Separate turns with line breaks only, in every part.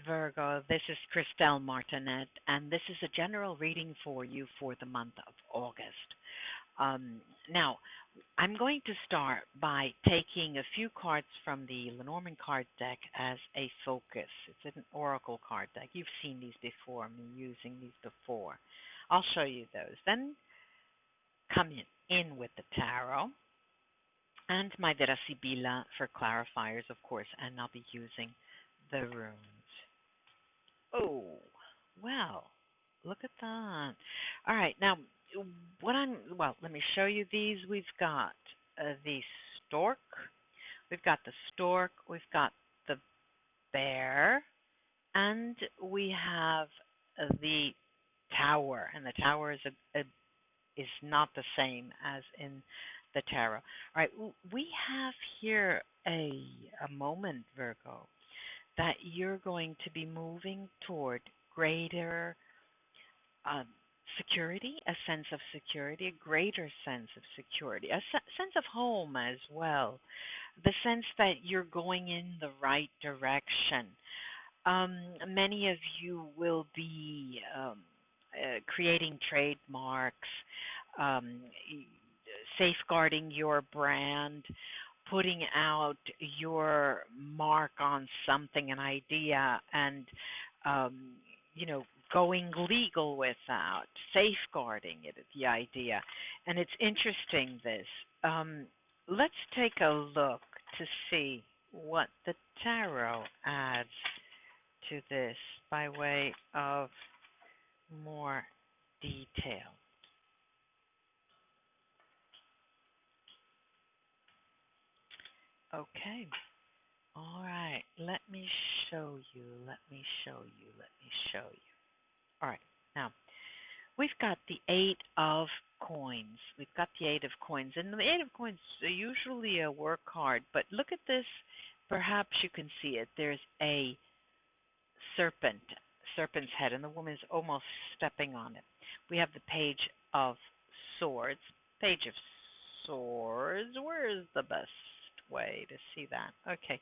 Virgo. This is Christelle Martinette, and this is a general reading for you for the month of August. Now, I'm going to start by taking a few cards from the Lenormand card deck as a focus. It's an oracle card deck. You've seen these before, me using these before. I'll show you those. Then come in with the tarot and my Vera Sibilla for clarifiers, of course, and I'll be using the runes. Oh, well, look at that. All right, now let me show you these. We've got the stork, we've got the stork, we've got the bear, and we have the tower. And the tower is not the same as in the tarot. All right, we have here a moment, Virgo, that you're going to be moving toward greater security, a sense of security, a greater sense of security, a sense of home as well, the sense that you're going in the right direction. Many of you will be creating trademarks, um, safeguarding your brand, putting out your mark on something, an idea, and um, going legal with that, safeguarding it, the idea. And it's interesting this. Let's take a look to see what the tarot adds to this by way of more detail. Okay. All right. Let me show you. Let me show you. Let me show you. All right. Now, we've got the Eight of Coins. We've got the Eight of Coins. And the Eight of Coins is usually a work card, but look at this. Perhaps you can see it. There's a serpent's head, and the woman is almost stepping on it. We have the Page of Swords. Page of Swords. Where is the best way to see that? Okay.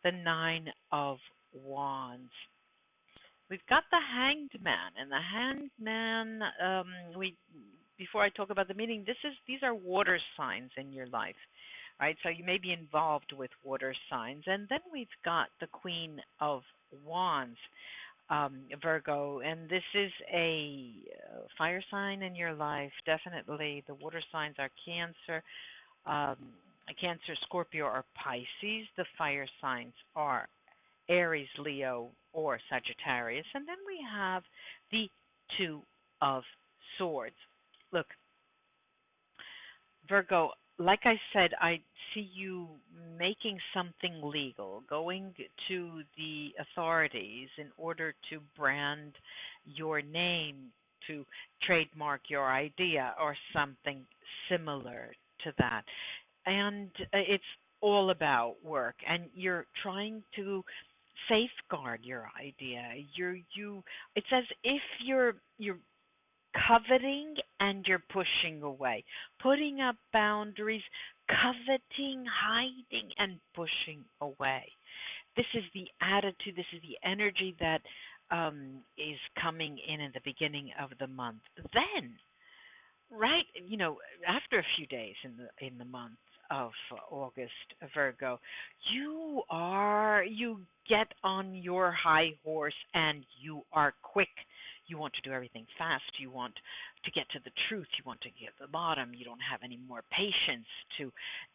The Nine of Wands. We've got the Hanged Man, and the Hanged Man. We before I talk about the meaning, these are water signs in your life, right? So you may be involved with water signs, and then we've got the Queen of Wands, Virgo, and this is a fire sign in your life. Definitely, the water signs are Cancer, Cancer, Scorpio, or Pisces. The fire signs are Aries, Leo, or Sagittarius. And then we have the Two of Swords. Look, Virgo, like I said, I see you making something legal, going to the authorities in order to brand your name, to trademark your idea, or something similar to that. And it's all about work, and you're trying to safeguard your idea. It's as if you're coveting and you're pushing away, putting up boundaries, coveting, hiding, and pushing away. This is the attitude, this is the energy that is coming in the beginning of the month. Then, right, after a few days in the month of August, Virgo, you get on your high horse and you are quick. You want to do everything fast. You want to get to the truth. You want to get to the bottom. You don't have any more patience to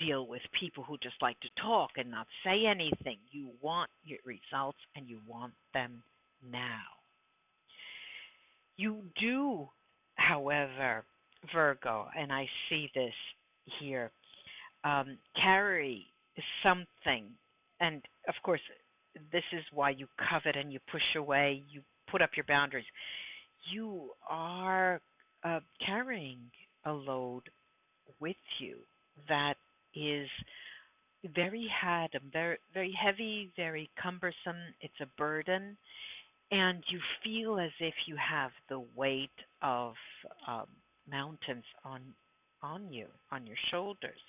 deal with people who just like to talk and not say anything. You want your results, and you want them now. You do, however, Virgo, and I see this here, carry something. And of course, this is why you covet and you push away, you put up your boundaries. You are carrying a load with you that is very, very heavy, very cumbersome. It's a burden, and you feel as if you have the weight of mountains on you, on your shoulders.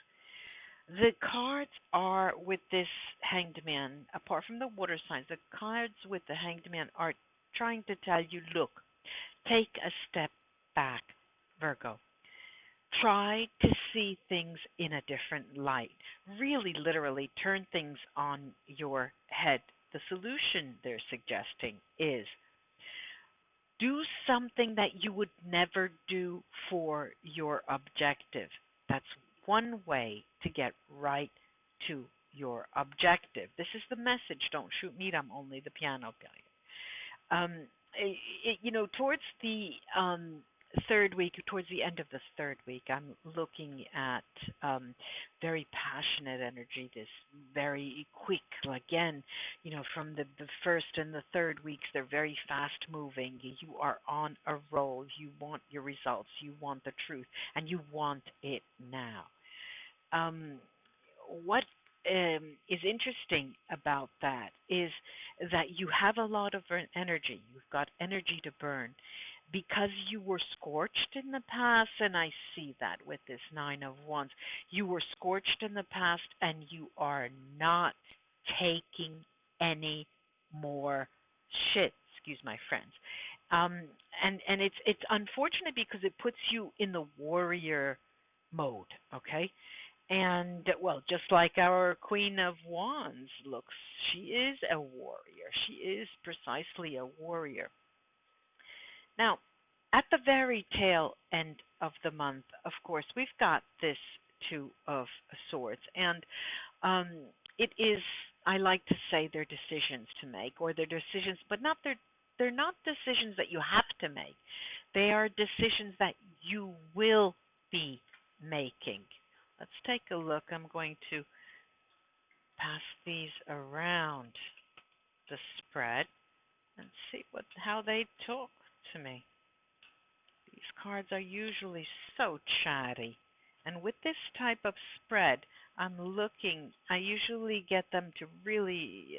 The cards are with this hanged man, apart from the water signs, the cards with the hanged man are trying to tell you, look, take a step back, Virgo. Try to see things in a different light. Really, literally, turn things on your head. The solution they're suggesting is do something that you would never do for your objective. That's one way to get right to your objective. This is the message. Don't shoot me. I'm only the piano player. Towards the third week, towards the end of the third week, I'm looking at very passionate energy, this very quick, again, from the first and the third weeks, they're very fast moving. You are on a roll. You want your results. You want the truth, and you want it now. Um, what is interesting about that is that you have a lot of energy. You've got energy to burn because you were scorched in the past, and I see that with this Nine of Wands. You were scorched in the past, and you are not taking any more shit. Excuse my friends. Um, and it's unfortunate because it puts you in the warrior mode. Okay, and well, just like our Queen of Wands looks, she is a warrior. She is precisely a warrior. Now, at the very tail end of the month, of course, we've got this Two of Swords, and um, it is, I like to say, they're decisions to make, or they're decisions, but not they're not decisions that you have to make. They are decisions that you will be making. Let's take a look. I'm going to pass these around the spread and see how they talk to me. These cards are usually so chatty. And with this type of spread, I usually get them to really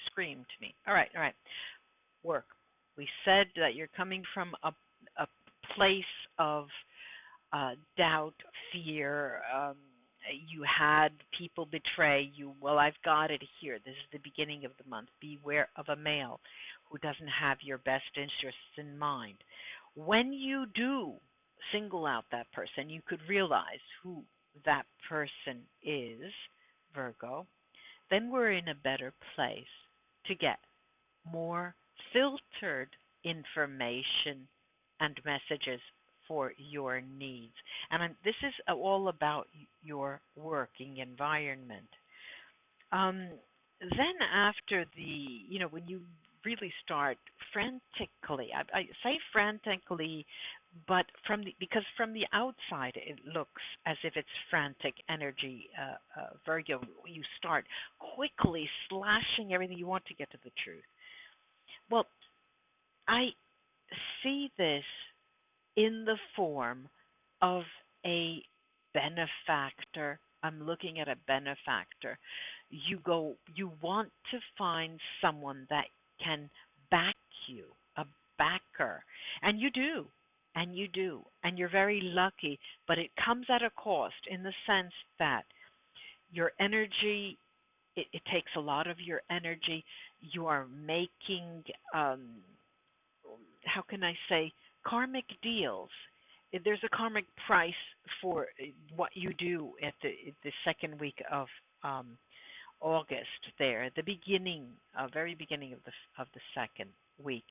scream to me. All right, all right. Work. We said that you're coming from a place of doubt, fear. You had people betray you. Well, I've got it here. This is the beginning of the month. Beware of a male who doesn't have your best interests in mind. When you do single out that person, you could realize who that person is, Virgo, then we're in a better place to get more filtered information and messages for your needs. And this is all about your working environment. Then after when you really start frantically, I say frantically, but because from the outside it looks as if it's frantic energy, Virgo, you start quickly slashing everything you want to get to the truth. Well, I see this in the form of a benefactor. I'm looking at a benefactor. You want to find someone that can back you, a backer. And you do. And you do. And you're very lucky, but it comes at a cost in the sense that your energy, it takes a lot of your energy. You are making, how can I say, karmic deals. There's a karmic price for what you do at the second week of um, August. There, the beginning, very beginning of the second week.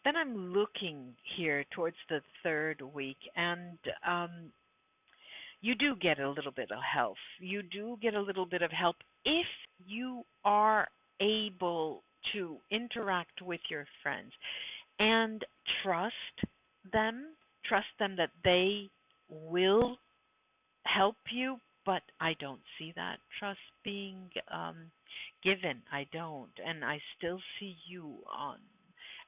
Then I'm looking here towards the third week, and you do get a little bit of help. You do get a little bit of help if you are able to interact with your friends and trust them, trust them that they will help you, but I don't see that trust being given. I don't. And I still see you on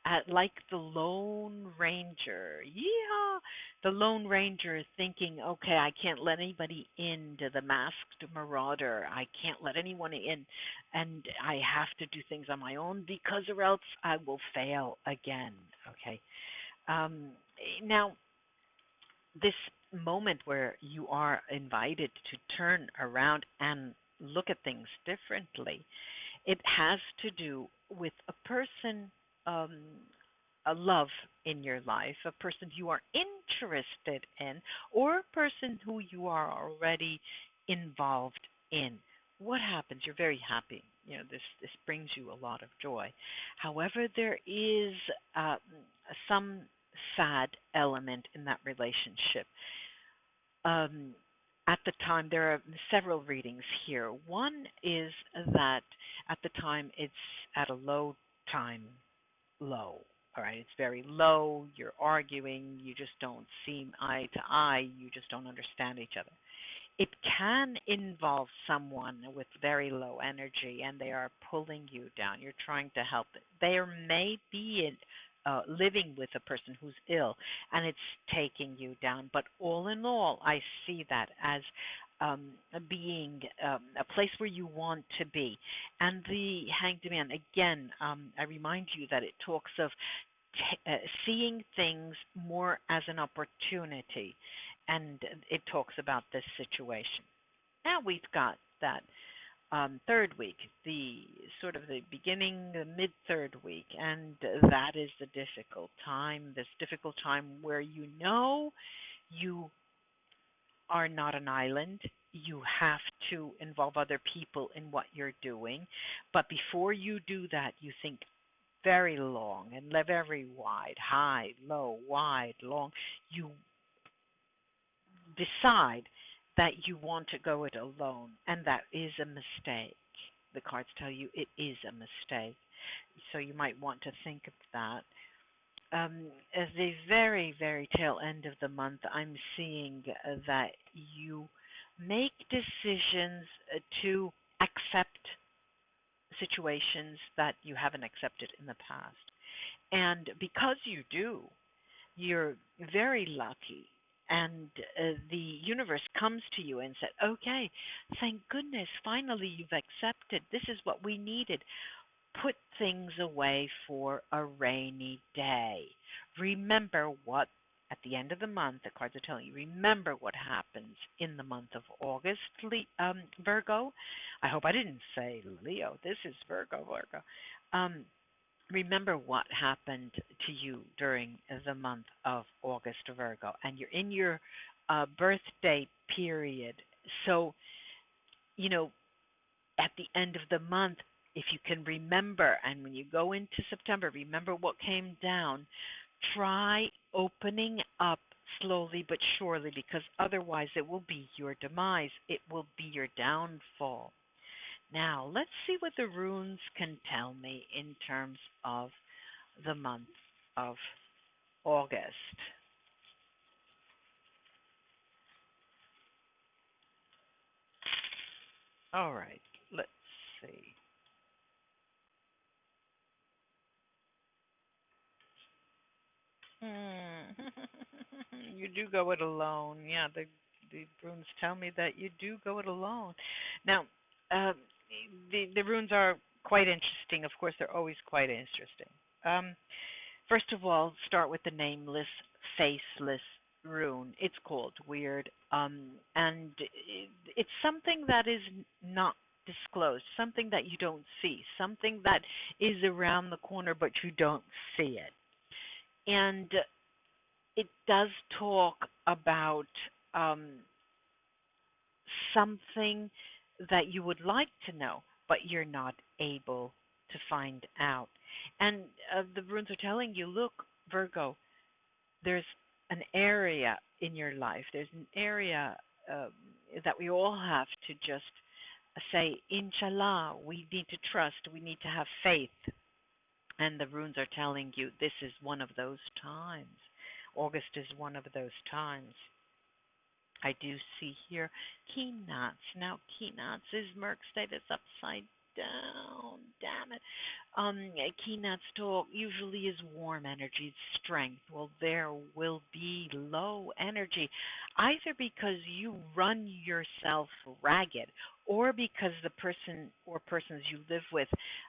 at like the Lone Ranger. Yeah, the Lone Ranger is thinking, okay, I can't let anybody into the masked marauder. I can't let anyone in, and I have to do things on my own because or else I will fail again. Okay. Um, Now, this moment where you are invited to turn around and look at things differently. It has to do with a person, um, a love in your life, a person you are interested in, or a person who you are already involved in. What happens? You're very happy. This brings you a lot of joy. However, there is some sad element in that relationship. Um, at the time, there are several readings here. One is that at the time it's at a low time low. All right, it's very low. You're arguing. You just don't see eye to eye. You just don't understand each other. It can involve someone with very low energy and they are pulling you down. You're trying to help it. There may be living with a person who's ill and it's taking you down. But all in all, I see that as um, being a place where you want to be. And the Hanged Man, again, I remind you that it talks of seeing things more as an opportunity, and it talks about this situation. Now we've got that third week, the sort of the beginning, the mid third week, and that is the difficult time. This difficult time where you are not an island. You have to involve other people in what you're doing, but before you do that, you think very long and very wide, high, low, wide, long. You decide that you want to go it alone, and that is a mistake. The cards tell you it is a mistake. So you might want to think of that. At the very, very tail end of the month, I'm seeing that you make decisions to accept situations that you haven't accepted in the past. And because you do, you're very lucky. And the universe comes to you and said, okay, thank goodness, finally you've accepted. This is what we needed. Put things away for a rainy day. Remember what, at the end of the month, the cards are telling you, remember what happens in the month of August, Virgo. I hope I didn't say Leo. This is Virgo. Um, remember what happened to you during the month of August, Virgo, and you're in your birthday period. So, you know, at the end of the month, if you can remember, and when you go into September, remember what came down, try opening up slowly but surely, because otherwise it will be your demise. It will be your downfall. Now, let's see what the runes can tell me in terms of the month of August. All right, let's see. Hmm. You do go it alone. Yeah, the runes tell me that you do go it alone. Now, uh, the runes are quite interesting. Of course, they're always quite interesting. Um, First of all, start with the nameless, faceless rune. It's called weird, and it's something that is not disclosed, something that you don't see, something that is around the corner but you don't see it. And it does talk about um, something that you would like to know, but you're not able to find out. And the runes are telling you, look, Virgo, there's an area in your life, there's an area um, that we all have to just say, Inshallah, we need to trust, we need to have faith. And the runes are telling you this is one of those times. August is one of those times. I do see here Keynotes. Now, Keynotes is Merc state. It's upside down. Damn it. Keynotes talk usually is warm energy, it's strength. Well, there will be low energy, either because you run yourself ragged or because the person or persons you live with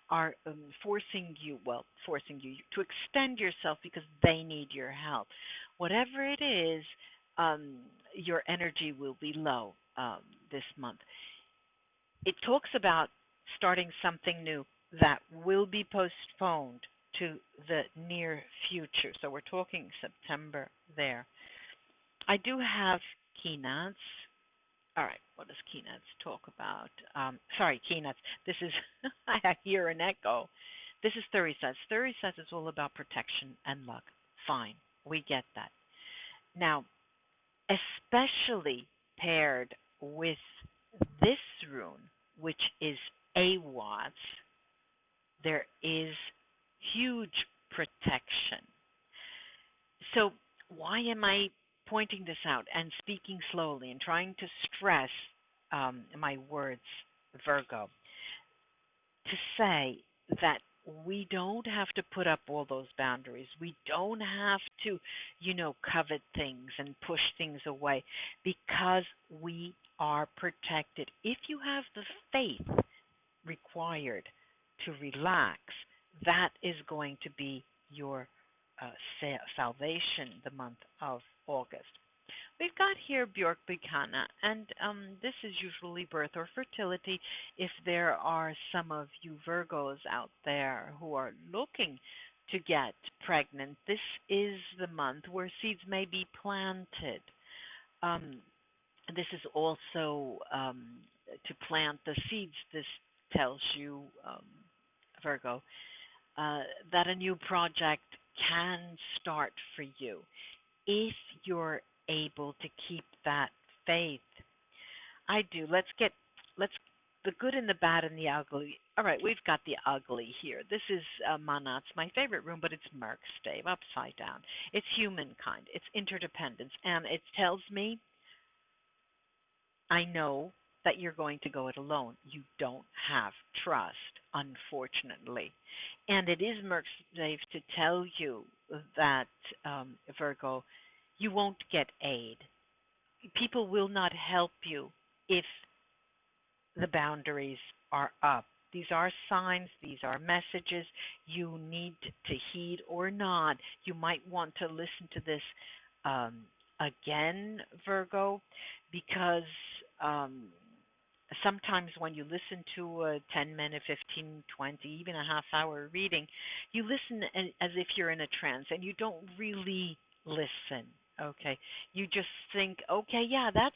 are forcing you to extend yourself because they need your help. Whatever it is, um, your energy will be low this month. It talks about starting something new that will be postponed to the near future. So we're talking September there. I do have keynotes. All right, what does keynotes talk about? Sorry, keynotes. This is, I hear an echo. This is 30 sets. 30 sets is all about protection and luck. Fine, we get that. Now, especially paired with this rune, which is AWATS, there is huge protection. So, why am I pointing this out and speaking slowly and trying to stress my words, Virgo? To say that we don't have to put up all those boundaries. We don't have to, covet things and push things away because we are protected. If you have the faith required to relax, that is going to be your salvation the month of August. We've got here Björkbykana, and this is usually birth or fertility. If there are some of you Virgos out there who are looking to get pregnant, this is the month where seeds may be planted. Um, this is also to plant the seeds. This tells you, Virgo, uh, that a new project can start for you if you're able to keep that faith. I do. Let's the good and the bad and the ugly. All right, we've got the ugly here. This is Manat's my favorite room, but it's Merc stave upside down. It's humankind. It's interdependence, and it tells me I know that you're going to go it alone. You don't have trust, unfortunately. And it is Merc safe to tell you that, Virgo, you won't get aid. People will not help you if the boundaries are up. These are signs, these are messages you need to heed or not. You might want to listen to this um, again, Virgo, because um, sometimes when you listen to a 10-minute, 15, 20, even a half hour reading, you listen as if you're in a trance and you don't really listen. Okay. You just think, okay, yeah, that's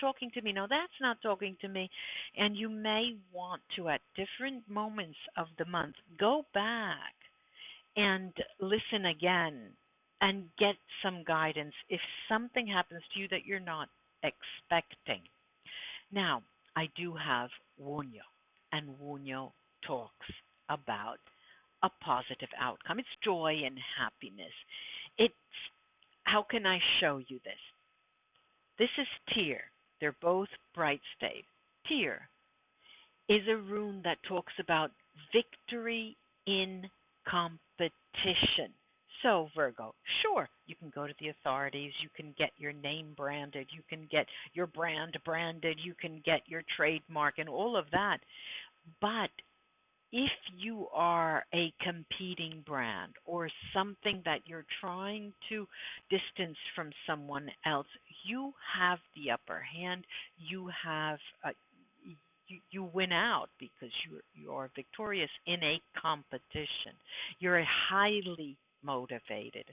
talking to me. No, that's not talking to me. And you may want to at different moments of the month go back and listen again and get some guidance if something happens to you that you're not expecting. Now, I do have Wunyo, and Wunyo talks about a positive outcome. It's joy and happiness. It's how can I show you this? This is Tyr. They're both bright stave. Tyr is a rune that talks about victory in competition. So, Virgo, sure, you can go to the authorities, you can get your name branded, you can get your brand branded, you can get your trademark and all of that. But if you are a competing brand or something that you're trying to distance from someone else, you have the upper hand. You have you win out because you are victorious in a competition. You're highly motivated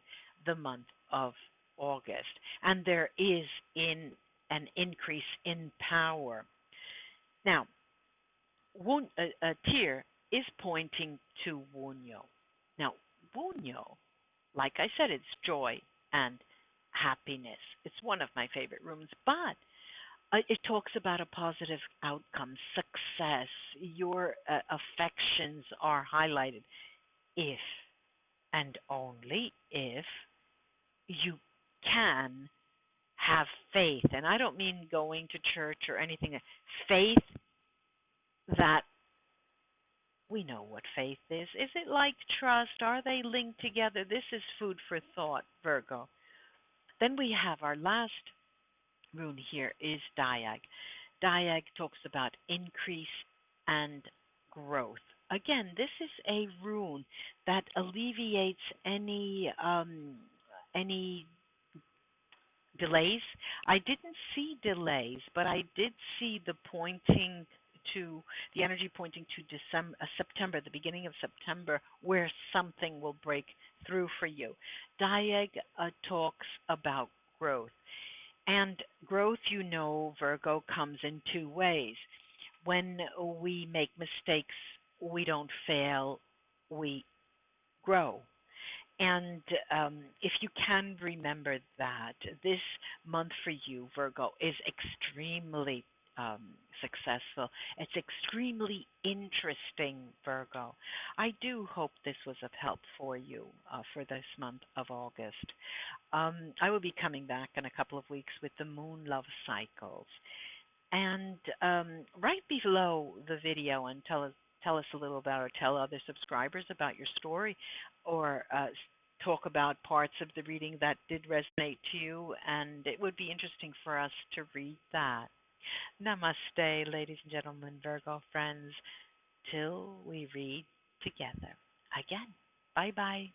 the month of August, and there is in an increase in power. Now, Tyr is pointing to Wunyo. Now, Wunyo, like I said, it's joy and happiness. It's one of my favorite rooms, but it talks about a positive outcome, success. Your affections are highlighted if and only if you can have faith. And I don't mean going to church or anything. Faith that we know what faith is. Is it like trust? Are they linked together? This is food for thought, Virgo. Then we have our last rune here is Diag. Diag talks about increase and growth. Again, this is a rune that alleviates any Delays? I didn't see delays, but I did see the pointing to the energy pointing to December, September, the beginning of September, where something will break through for you. Diag talks about growth. And growth, Virgo, comes in two ways. When we make mistakes, we don't fail, we grow. And if you can remember that, this month for you, Virgo, is extremely um, successful. It's extremely interesting, Virgo. I do hope this was of help for you for this month of August. I will be coming back in a couple of weeks with the moon love cycles. And right below the video, and tell us a little about, or tell other subscribers about your story, or talk about parts of the reading that did resonate to you, and it would be interesting for us to read that. Namaste, ladies and gentlemen, Virgo friends, till we read together again. Bye bye.